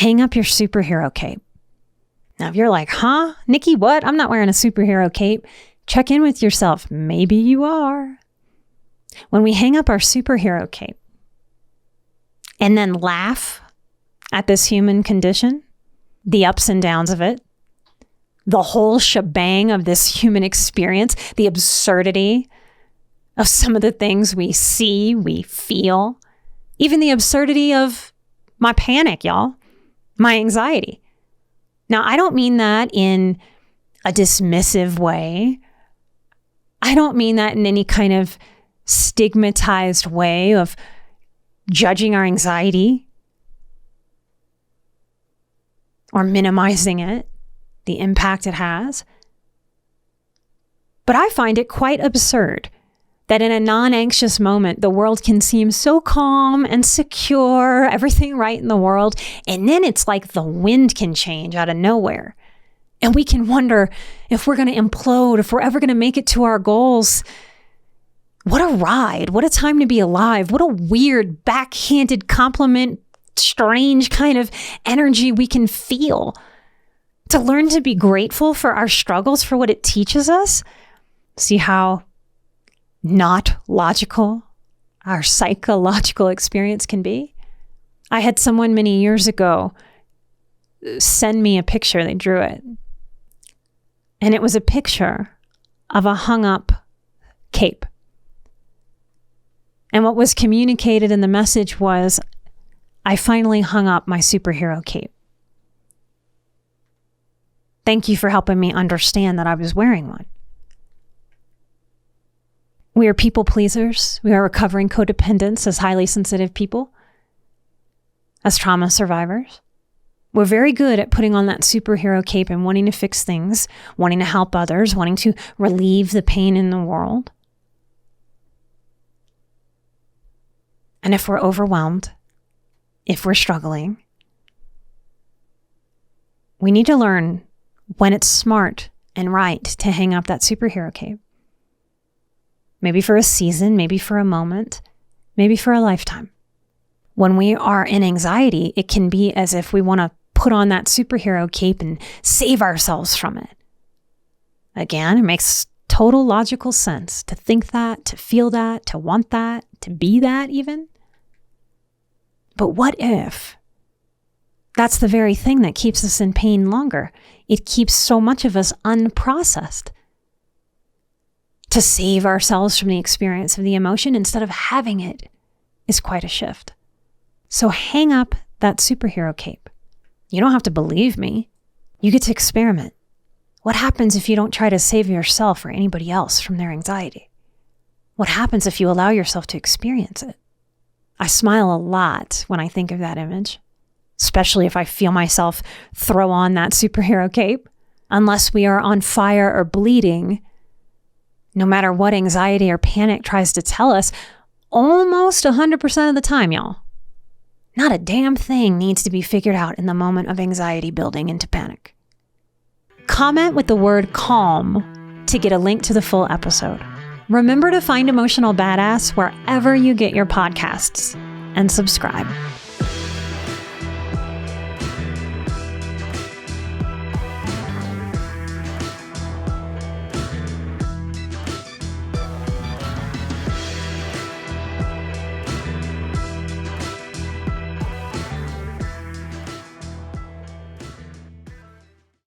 hang up your superhero cape. Now, if you're like, huh, Nikki, what? I'm not wearing a superhero cape. Check in with yourself. Maybe you are. When we hang up our superhero cape and then laugh at this human condition, the ups and downs of it, the whole shebang of this human experience, the absurdity of some of the things we see, we feel, even the absurdity of my panic, y'all, my anxiety. Now, I don't mean that in a dismissive way. I don't mean that in any kind of stigmatized way of judging our anxiety or minimizing it, the impact it has. But I find it quite absurd that in a non-anxious moment, the world can seem so calm and secure, everything right in the world, and then it's like the wind can change out of nowhere. And we can wonder if we're going to implode, if we're ever going to make it to our goals. What a ride. What a time to be alive. What a weird, backhanded compliment, strange kind of energy we can feel. To learn to be grateful for our struggles, for what it teaches us. See how not logical our psychological experience can be? I had someone many years ago send me a picture. They drew it. And it was a picture of a hung up cape. And what was communicated in the message was, I finally hung up my superhero cape. Thank you for helping me understand that I was wearing one. We are people pleasers. We are recovering codependents as highly sensitive people, as trauma survivors. We're very good at putting on that superhero cape and wanting to fix things, wanting to help others, wanting to relieve the pain in the world. And if we're overwhelmed, if we're struggling, we need to learn when it's smart and right to hang up that superhero cape. Maybe for a season, maybe for a moment, maybe for a lifetime. When we are in anxiety, it can be as if we want to put on that superhero cape and save ourselves from it. Again, it makes total logical sense to think that, to feel that, to want that, to be that even. But what if that's the very thing that keeps us in pain longer? It keeps so much of us unprocessed. To save ourselves from the experience of the emotion instead of having it is quite a shift. So hang up that superhero cape. You don't have to believe me. You get to experiment. What happens if you don't try to save yourself or anybody else from their anxiety? What happens if you allow yourself to experience it? I smile a lot when I think of that image, especially if I feel myself throw on that superhero cape. Unless we are on fire or bleeding, no matter what anxiety or panic tries to tell us, almost 100% of the time, y'all, not a damn thing needs to be figured out in the moment of anxiety building into panic. Comment with the word calm to get a link to the full episode. Remember to find Emotional Badass wherever you get your podcasts and subscribe.